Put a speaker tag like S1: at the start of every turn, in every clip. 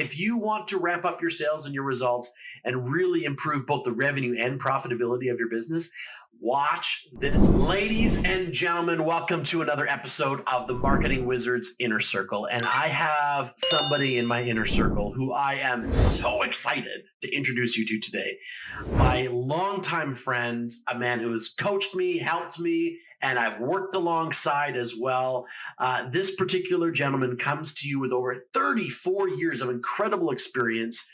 S1: if you want to ramp up your sales and your results and really improve both the revenue and profitability of your business, watch this. Ladies and gentlemen, welcome to another episode of the Marketing Wizards Inner Circle. And I have somebody in my inner circle who I am so excited to introduce you to today. My longtime friend, a man who has coached me, helped me, and I've worked alongside as well. This particular gentleman comes to you with over 34 years of incredible experience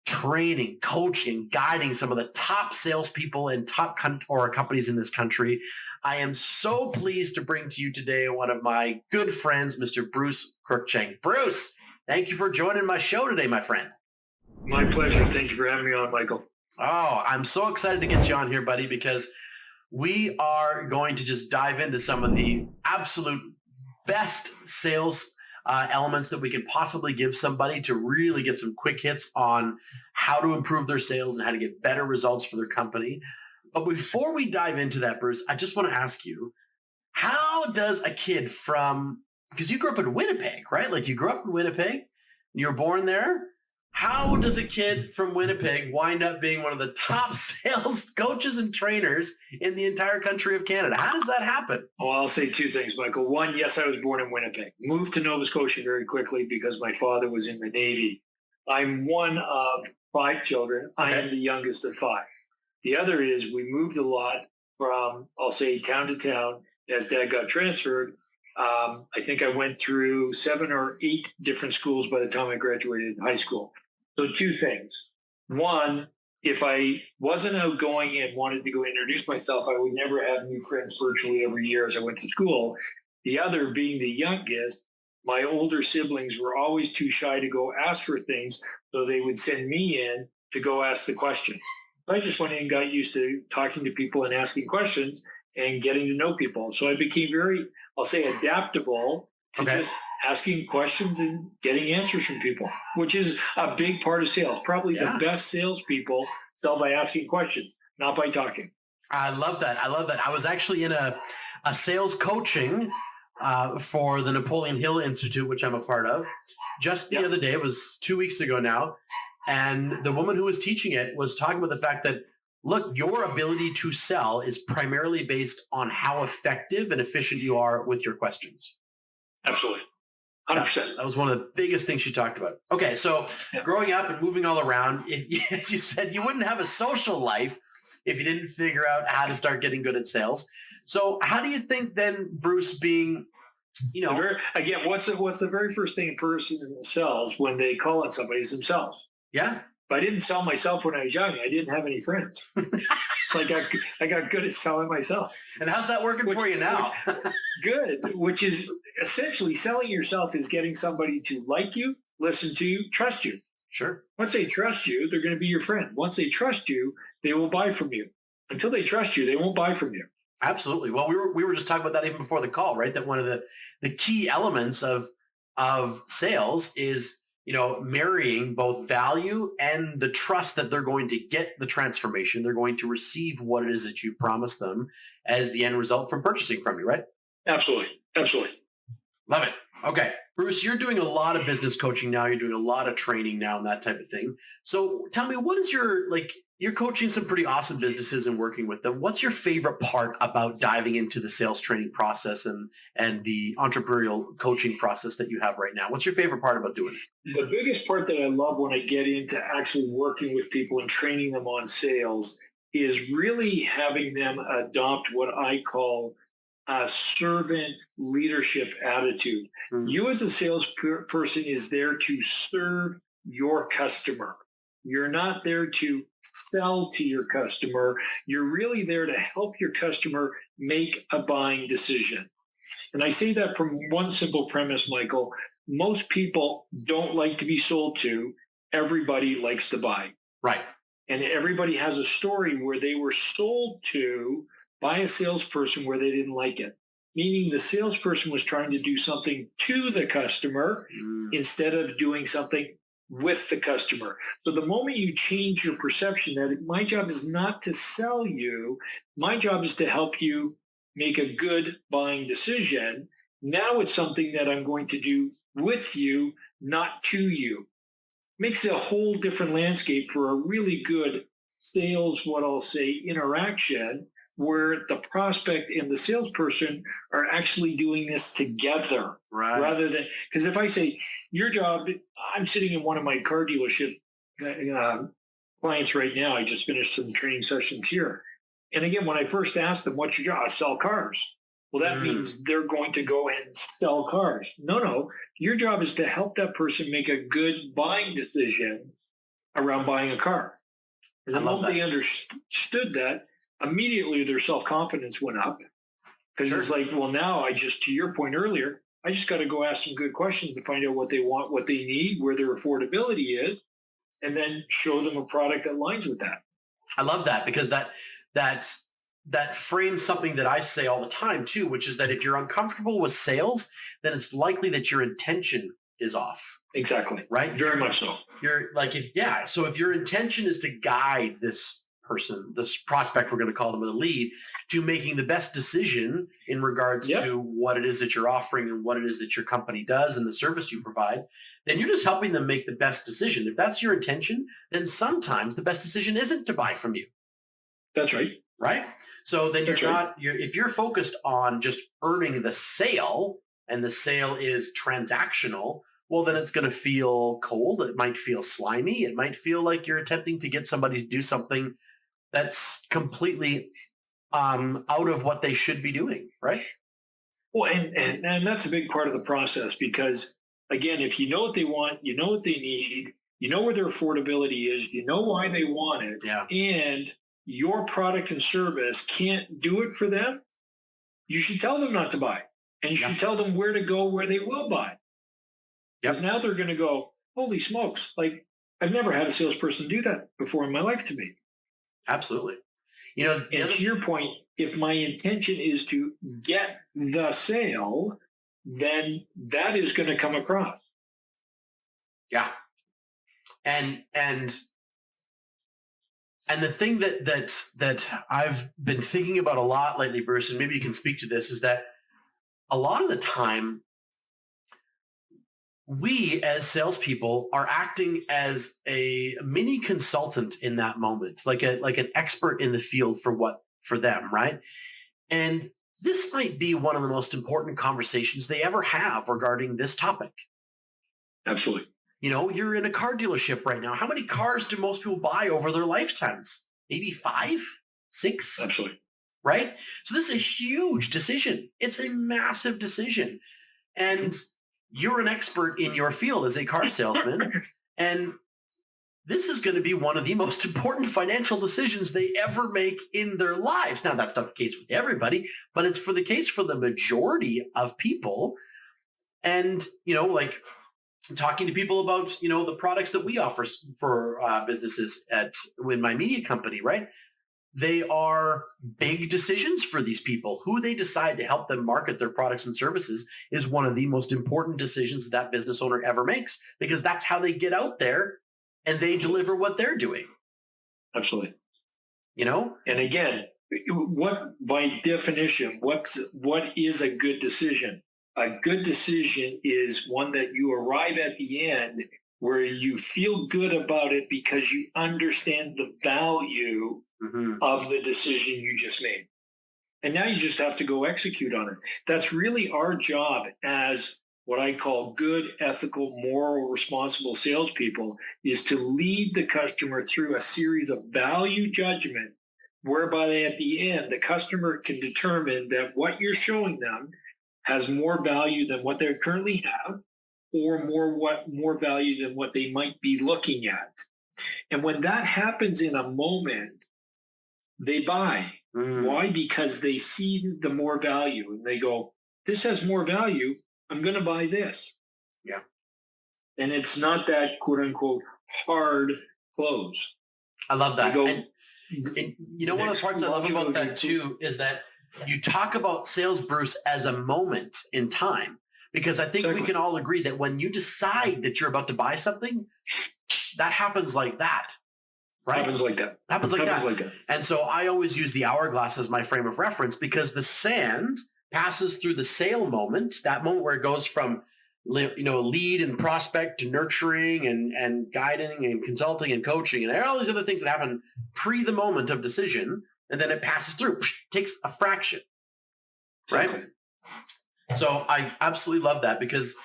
S1: training, coaching, guiding some of the top salespeople and top companies in this country. I am so pleased to bring to you today one of my good friends, Mr. Bruce Cruickshank. Bruce, thank you for joining my show today, my friend.
S2: My pleasure. Thank you for having me on, Michael.
S1: Oh, I'm so excited to get you on here, buddy, because we are going to just dive into some of the absolute best sales elements that we can possibly give somebody to really get some quick hits on how to improve their sales and how to get better results for their company. But before we dive into that, Bruce, I just want to ask you, how does a kid because you grew up in Winnipeg, right? Like you grew up in Winnipeg, you were born there. How does a kid from Winnipeg wind up being one of the top sales coaches and trainers in the entire country of Canada? How does that happen?
S2: Well, I'll say two things, Michael. One, yes, I was born in Winnipeg. Moved to Nova Scotia very quickly because my father was in the Navy. I'm one of 5 children. I am the youngest of 5. The other is we moved a lot from, I'll say, town to town as Dad got transferred. I think I went through 7 or 8 different schools by the time I graduated high school. So 2 things. One, if I wasn't outgoing and wanted to go introduce myself, I would never have new friends virtually every year as I went to school. The other, being the youngest, my older siblings were always too shy to go ask for things, so they would send me in to go ask the questions. I just went in and got used to talking to people and asking questions and getting to know people. So I became very, I'll say, adaptable to just asking questions and getting answers from people, which is a big part of sales. Probably the best salespeople sell by asking questions, not by talking.
S1: I love that. I was actually in a sales coaching for the Napoleon Hill Institute, which I'm a part of, just the other day. It was 2 weeks ago now. And the woman who was teaching it was talking about the fact that, look, your ability to sell is primarily based on how effective and efficient you are with your questions.
S2: Absolutely. 100%.
S1: That was one of the biggest things she talked about. Okay, so growing up and moving all around, as you said, you wouldn't have a social life if you didn't figure out how to start getting good at sales. So how do you think then, Bruce, being,
S2: again, what's the very first thing a person sells when they call on somebody is themselves?
S1: Yeah.
S2: If I didn't sell myself when I was young, I didn't have any friends. So I got good at selling myself.
S1: And how's that working for you now?
S2: Good, which is essentially selling yourself is getting somebody to like you, listen to you, trust you.
S1: Sure.
S2: Once they trust you, they're going to be your friend. Once they trust you, they will buy from you. Until they trust you, they won't buy from you.
S1: Absolutely. Well, we were just talking about that even before the call, right? That one of the key elements of sales is, marrying both value and the trust that they're going to get the transformation. They're going to receive what it is that you promised them as the end result from purchasing from you, right?
S2: Absolutely. Absolutely.
S1: Love it. Okay. Bruce, you're doing a lot of business coaching now. You're doing a lot of training now and that type of thing. So tell me, what is you're coaching some pretty awesome businesses and working with them. What's your favorite part about diving into the sales training process and the entrepreneurial coaching process that you have right now? What's your favorite part about doing it?
S2: The biggest part that I love when I get into actually working with people and training them on sales is really having them adopt what I call a servant leadership attitude. Mm-hmm. You as a salesperson is there to serve your customer. You're not there to sell to your customer. You're really there to help your customer make a buying decision. And I say that from one simple premise, Michael. Most people don't like to be sold to. Everybody likes to buy.
S1: Right.
S2: And everybody has a story where they were sold to by a salesperson where they didn't like it. Meaning the salesperson was trying to do something to the customer instead of doing something with the customer. So the moment you change your perception that my job is not to sell you, my job is to help you make a good buying decision. Now it's something that I'm going to do with you, not to you. makes a whole different landscape for a really good sales, what I'll say, interaction where the prospect and the salesperson are actually doing this together
S1: Right.
S2: rather than, because if I say your job, I'm sitting in one of my car dealership clients right now. I just finished some training sessions here. And again, when I first asked them, what's your job? I sell cars. Well, that means they're going to go and sell cars. No. Your job is to help that person make a good buying decision around buying a car. And the moment they understood that, immediately their self-confidence went up. Because it's like, well, now to your point earlier, I just got to go ask some good questions to find out what they want, what they need, where their affordability is, and then show them a product that aligns with that.
S1: I love that, because that frames something that I say all the time too, which is that if you're uncomfortable with sales, then it's likely that your intention is off.
S2: Exactly.
S1: Right?
S2: Very much so.
S1: You're like, so if your intention is to guide this person, this prospect, we're going to call them a lead, to making the best decision in regards to what it is that you're offering and what it is that your company does and the service you provide, then you're just helping them make the best decision. If that's your intention, then sometimes the best decision isn't to buy from you.
S2: That's right.
S1: Right? So then if you're focused on just earning the sale, and the sale is transactional, well, then it's going to feel cold. It might feel slimy. It might feel like you're attempting to get somebody to do something that's completely out of what they should be doing, right?
S2: Well, and that's a big part of the process, because, again, if you know what they want, you know what they need, you know where their affordability is, you know why they want it, and your product and service can't do it for them, you should tell them not to buy. And you should tell them where to go, where they will buy. Because now they're going to go, holy smokes, like, I've never had a salesperson do that before in my life to me.
S1: Absolutely.
S2: And to your point, if my intention is to get the sale, then that is going to come across.
S1: Yeah. And the thing that I've been thinking about a lot lately, Bruce, and maybe you can speak to this, is that a lot of the time we as salespeople are acting as a mini consultant in that moment, like an expert in the field for them, right? And this might be one of the most important conversations they ever have regarding this topic.
S2: Absolutely.
S1: You're in a car dealership right now. How many cars do most people buy over their lifetimes? Maybe 5, 6?
S2: Absolutely.
S1: Right? So this is a huge decision. It's a massive decision. And you're an expert in your field as a car salesman. And this is going to be one of the most important financial decisions they ever make in their lives. Now, that's not the case with everybody, but it's the case for the majority of people. And, like, talking to people about, the products that we offer for businesses in my media company, right? They are big decisions for these people. Who they decide to help them market their products and services is one of the most important decisions that business owner ever makes, because that's how they get out there and they deliver what they're doing.
S2: Absolutely.
S1: And
S2: again, by definition, what is a good decision? A good decision is one that you arrive at the end where you feel good about it because you understand the value of the decision you just made. And now you just have to go execute on it. That's really our job as what I call good, ethical, moral, responsible salespeople, is to lead the customer through a series of value judgment, whereby at the end, the customer can determine that what you're showing them has more value than what they currently have, or more value than what they might be looking at. And when that happens in a moment, they buy. Why? Because they see the more value and they go, this has more value, I'm going to buy this.
S1: Yeah.
S2: And it's not that quote unquote hard close.
S1: I love that. And one of the parts I love about that too is that you talk about sales, Bruce, as a moment in time, because I think we can all agree that when you decide that you're about to buy something, that happens like that. Right?
S2: Happens like that.
S1: And so I always use the hourglass as my frame of reference, because the sand passes through the sale moment, that moment where it goes from lead and prospect to nurturing and guiding and consulting and coaching and all these other things that happen pre the moment of decision, and then it passes through, takes a fraction, right?
S2: Exactly.
S1: So I absolutely love that, because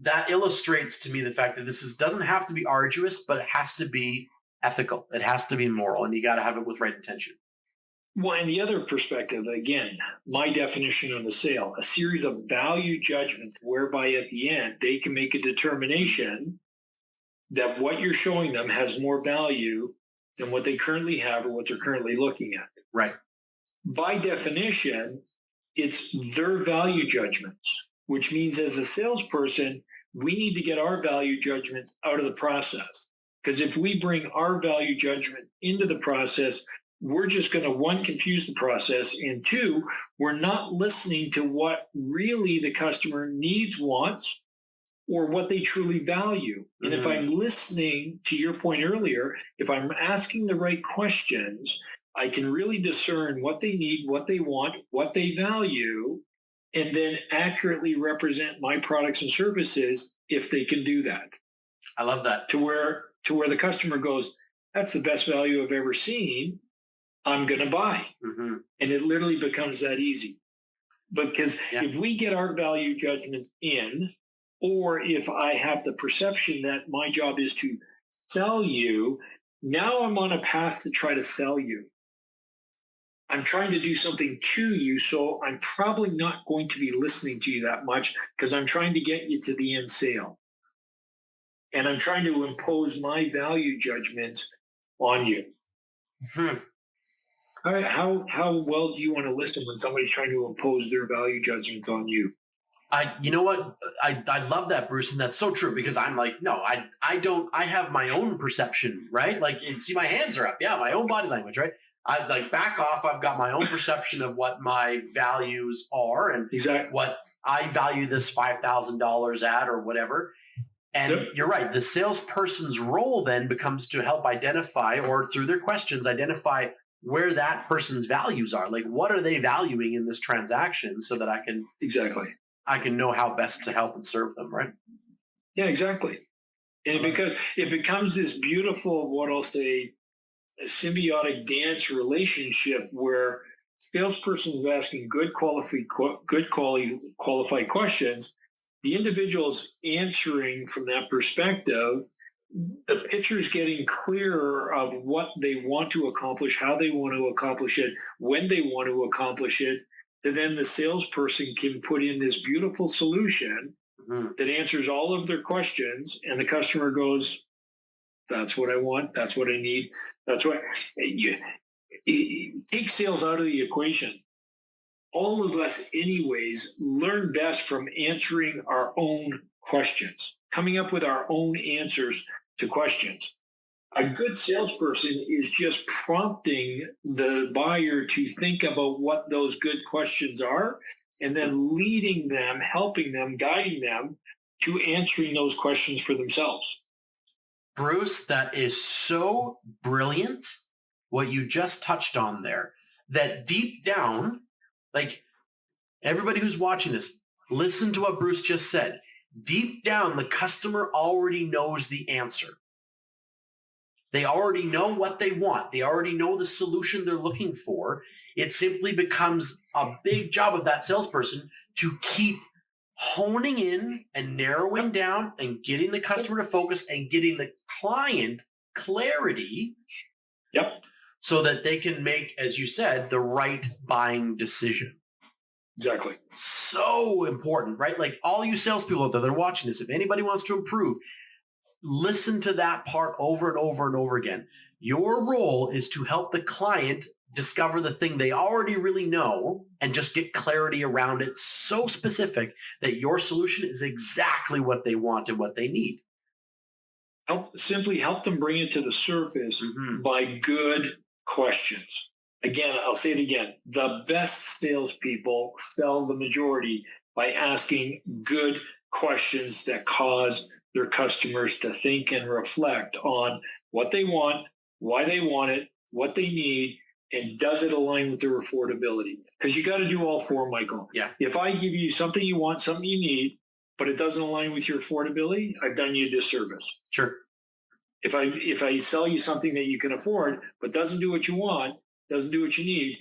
S1: that illustrates to me the fact that doesn't have to be arduous, but it has to be ethical. It has to be moral, and you got to have it with right intention.
S2: Well, and the other perspective, again, my definition of a sale, a series of value judgments whereby at the end they can make a determination that what you're showing them has more value than what they currently have or what they're currently looking at.
S1: Right.
S2: By definition, it's their value judgments, which means as a salesperson, we need to get our value judgments out of the process. Because if we bring our value judgment into the process, we're just going to, one, confuse the process, and two, we're not listening to what really the customer needs, wants, or what they truly value. And if I'm listening to your point earlier, if I'm asking the right questions, I can really discern what they need, what they want, what they value, and then accurately represent my products and services if they can do that.
S1: I love that.
S2: To where the customer goes, that's the best value I've ever seen, I'm going to buy.
S1: Mm-hmm.
S2: And it literally becomes that easy. Because if we get our value judgments in, or if I have the perception that my job is to sell you, now I'm on a path to try to sell you. I'm trying to do something to you, so I'm probably not going to be listening to you that much because I'm trying to get you to the end sale. And I'm trying to impose my value judgments on you.
S1: Hmm.
S2: How well do you want to listen when somebody's trying to impose their value judgments on you?
S1: You know what? I love that, Bruce, and that's so true, because I'm like, no, I don't. I have my own perception, right? Like, see, my hands are up. Yeah, my own body language, right? I like back off. I've got my own perception of what my values are and what I value this $5,000 at or whatever. And you're right. The salesperson's role then becomes to help identify, or through their questions, identify where that person's values are. Like, what are they valuing in this transaction, so that I can know how best to help and serve them, right?
S2: Yeah, exactly. And because it becomes this beautiful, what I'll say, a symbiotic dance relationship where salesperson is asking good qualified questions. The individual's answering from that perspective. The picture's getting clearer of what they want to accomplish, how they want to accomplish it, when they want to accomplish it. And then the salesperson can put in this beautiful solution that answers all of their questions, and the customer goes, that's what I want, that's what I need, that's what you take sales out of the equation. All of us anyways learn best from answering our own questions, coming up with our own answers to questions. A good salesperson is just prompting the buyer to think about what those good questions are, and then leading them, helping them, guiding them to answering those questions for themselves.
S1: Bruce, that is so brilliant, what you just touched on there, that deep down, like, everybody who's watching this, listen to what Bruce just said. Deep down, the customer already knows the answer. They already know what they want. They already know the solution they're looking for. It simply becomes a big job of that salesperson to keep honing in and narrowing down and getting the customer to focus and getting the client clarity.
S2: Yep.
S1: So that they can make, as you said, the right buying decision.
S2: Exactly.
S1: So important, right? Like, all you salespeople out there that are watching this, if anybody wants to improve, listen to that part over and over and over again. Your role is to help the client discover the thing they already really know and just get clarity around it, so specific that your solution is exactly what they want and what they need.
S2: Simply help them bring it to the surface by good questions. Again, I'll say it again. The best salespeople sell the majority by asking good questions that cause their customers to think and reflect on what they want, why they want it, what they need, and does it align with their affordability? Because you got to do all four, Michael.
S1: Yeah.
S2: If I give you something you want, something you need, but it doesn't align with your affordability, I've done you a disservice.
S1: Sure.
S2: If I sell you something that you can afford, but doesn't do what you want, doesn't do what you need,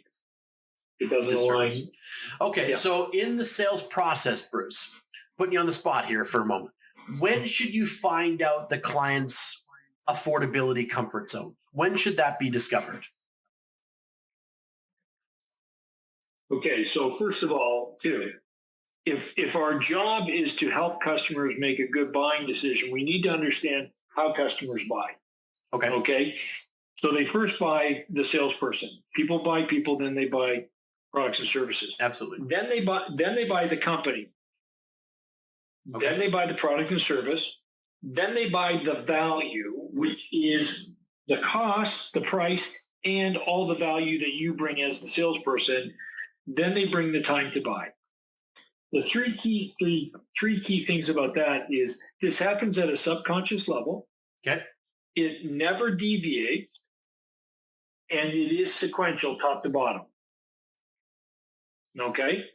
S2: it doesn't align.
S1: Okay, so in the sales process, Bruce, putting you on the spot here for a moment, when should you find out the client's affordability comfort zone? When should that be discovered?
S2: Okay, so first of all, too, if our job is to help customers make a good buying decision, we need to understand how customers buy. Okay. So they first buy the salesperson. People buy people, then they buy products and services.
S1: Absolutely.
S2: Then they buy the company. Okay. Then they buy the product and service. Then they buy the value, which is the cost, the price, and all the value that you bring as the salesperson. Then they bring the time to buy. The three key things about that is this happens at a subconscious level.
S1: Okay.
S2: It never deviates, and it is sequential, top to bottom. Okay.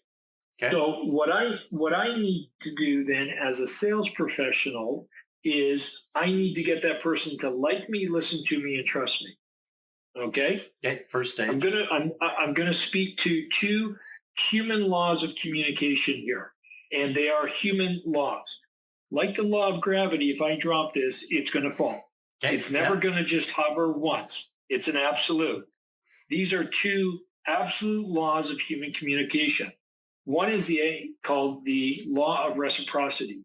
S2: So what I need to do then as a sales professional is I need to get that person to like me, listen to me, and trust me. Okay.
S1: First stage.
S2: I'm gonna speak to two human laws of communication here, and they are human laws. Like the law of gravity, if I drop this, it's going to fall. It's never going to just hover once. It's an absolute. These are two absolute laws of human communication. One is called the law of reciprocity.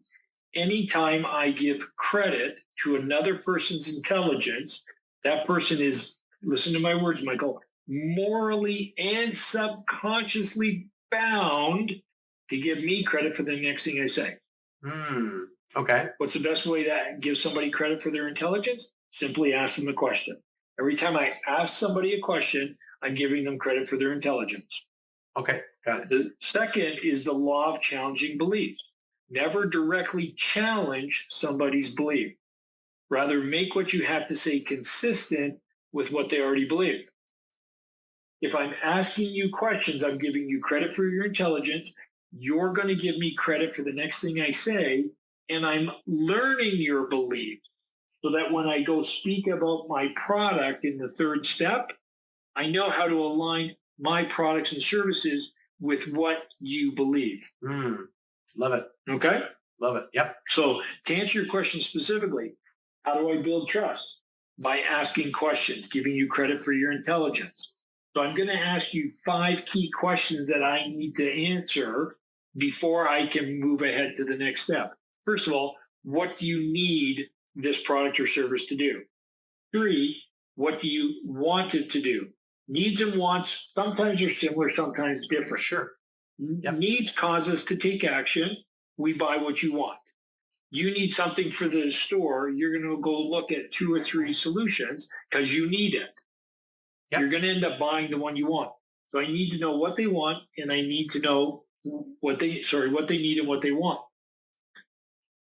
S2: Anytime I give credit to another person's intelligence, that person is, listen to my words, Michael, morally and subconsciously bound to give me credit for the next thing I say.
S1: Okay.
S2: What's the best way to give somebody credit for their intelligence? Simply ask them a question. Every time I ask somebody a question, I'm giving them credit for their intelligence.
S1: Okay, got it.
S2: The second is the law of challenging beliefs. Never directly challenge somebody's belief. Rather, make what you have to say consistent with what they already believe. If I'm asking you questions, I'm giving you credit for your intelligence. You're going to give me credit for the next thing I say, and I'm learning your belief so that when I go speak about my product in the third step, I know how to align my products and services with what you believe.
S1: Love it.
S2: Okay?
S1: Love it. Yep.
S2: So to answer your question specifically, how do I build trust? By asking questions, giving you credit for your intelligence. So I'm going to ask you 5 key questions that I need to answer before I can move ahead to the next step. First of all, what do you need this product or service to do? 3, what do you want it to do? Needs and wants sometimes are similar, sometimes different.
S1: Sure. Yep.
S2: Needs cause us to take action. We buy what you want. You need something for the store. You're going to go look at 2 or 3 solutions because you need it. Yep. You're going to end up buying the one you want. So I need to know what they want, and I need to know what they need and what they want.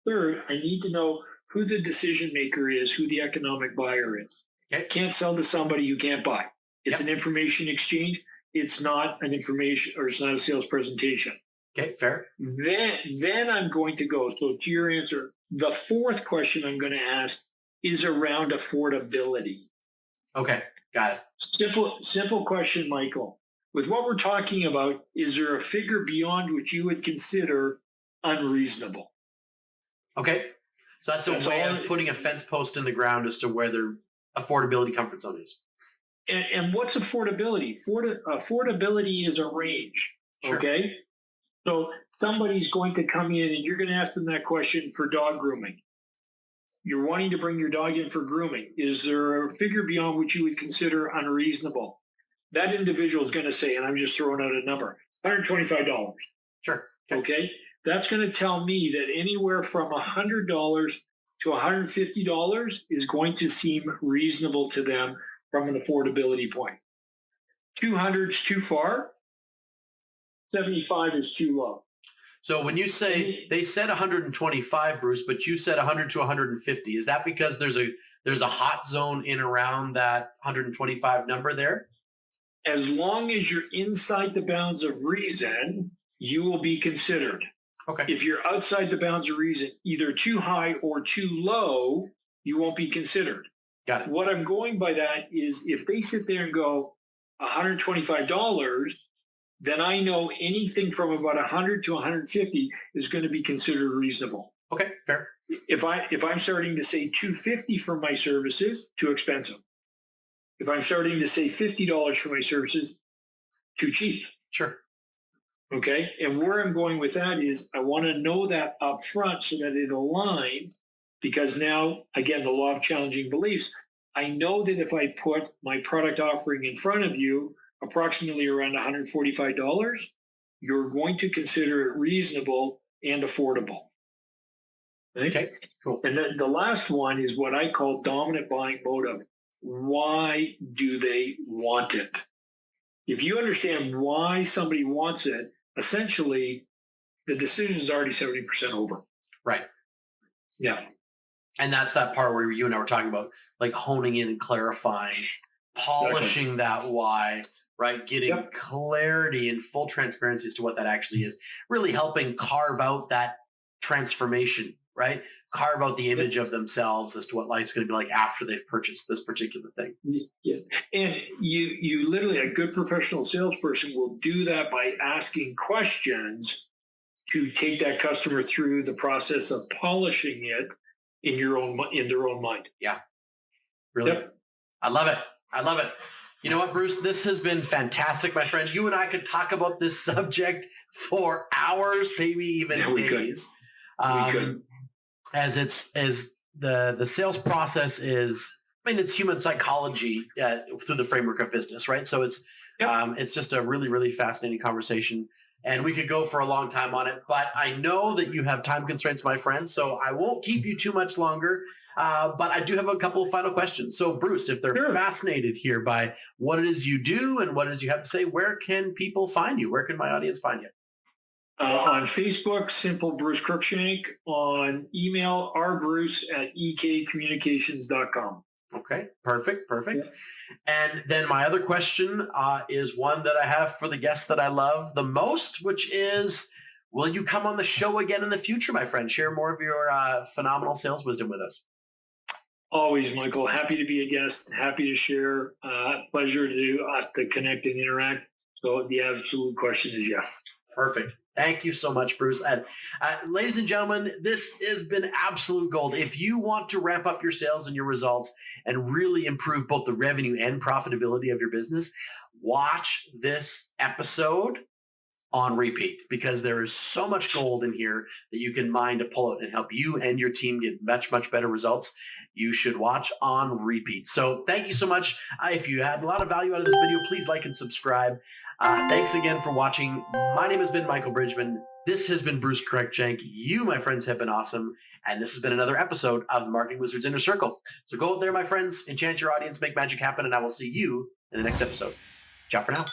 S2: Third, I need to know who the decision maker is, who the economic buyer is. Okay. Can't sell to somebody you can't buy. It's an information exchange. It's not an information, or it's not a sales presentation.
S1: Okay, fair.
S2: Then I'm going to go. So to your answer, the 4th question I'm going to ask is around affordability.
S1: Okay, got it.
S2: Simple question, Michael. With what we're talking about, is there a figure beyond which you would consider unreasonable?
S1: Okay. So that's a way of putting a fence post in the ground as to where their affordability comfort zone is.
S2: And what's affordability? Affordability is a range. Sure. Okay. So somebody's going to come in and you're going to ask them that question for dog grooming. You're wanting to bring your dog in for grooming. Is there a figure beyond which you would consider unreasonable? That individual is going to say, and I'm just throwing out a number, $125.
S1: Sure.
S2: Okay. That's going to tell me that anywhere from $100 to $150 is going to seem reasonable to them from an affordability point. 200 is too far. 75 is too low.
S1: So when you say they said 125, Bruce, but you said 100 to 150, is that because there's a hot zone in around that 125 number there?
S2: As long as you're inside the bounds of reason, you will be considered.
S1: Okay.
S2: If you're outside the bounds of reason, either too high or too low, you won't be considered.
S1: Got it.
S2: What I'm going by that is if they sit there and go $125, then I know anything from about 100 to 150 is going to be considered reasonable.
S1: Okay, fair.
S2: If I'm starting to say 250 for my services, too expensive. If I'm starting to say $50 for my services, too cheap.
S1: Sure.
S2: Okay. And where I'm going with that is I want to know that up front so that it aligns, because now, again, the law of challenging beliefs, I know that if I put my product offering in front of you, approximately around $145, you're going to consider it reasonable and affordable.
S1: Okay, cool.
S2: And then the last one is what I call dominant buying motive. Why do they want it? If you understand why somebody wants it, essentially the decision is already 70% over.
S1: Right.
S2: Yeah.
S1: And that's that part where you and I were talking about, like, honing in and clarifying, polishing that why, right? Getting clarity and full transparency as to what that actually is, really helping carve out that transformation, right? Carve out the image of themselves as to what life's going to be like after they've purchased this particular thing.
S2: Yeah. And you literally, a good professional salesperson will do that by asking questions to take that customer through the process of polishing it in their own mind.
S1: Yeah. Really.
S2: Yep.
S1: I love it. I love it. You know what, Bruce? This has been fantastic, my friend. You and I could talk about this subject for hours, maybe even days.
S2: We could.
S1: As the sales process is, I mean, it's human psychology through the framework of business, right? So it's just a really, really fascinating conversation. And we could go for a long time on it, but I know that you have time constraints, my friend, so I won't keep you too much longer. But I do have a couple of final questions. So, Bruce, if they're fascinated here by what it is you do and what it is you have to say, where can people find you? Where can my audience find you?
S2: On Facebook, simple Bruce Cruickshank. On email, rbruce@ekcommunications.com.
S1: Okay, perfect.
S2: Yeah.
S1: And then my other question is one that I have for the guests that I love the most, which is, will you come on the show again in the future, my friend? Share more of your phenomenal sales wisdom with us.
S2: Always, Michael. Happy to be a guest. Happy to share. Pleasure to us to connect and interact. So the absolute question is yes.
S1: Perfect. Thank you so much, Bruce. And ladies and gentlemen, this has been absolute gold. If you want to ramp up your sales and your results and really improve both the revenue and profitability of your business, watch this episode on repeat, because there is so much gold in here that you can mine to pull out and help you and your team get much, much better results. You should watch on repeat. So thank you so much. If you had a lot of value out of this video, please like and subscribe. Thanks again for watching. My name has been Michael Bridgman. This has been Bruce Cruickshank. You, my friends, have been awesome. And this has been another episode of the Marketing Wizards Inner Circle. So go out there, my friends, enchant your audience, make magic happen, and I will see you in the next episode. Ciao for now.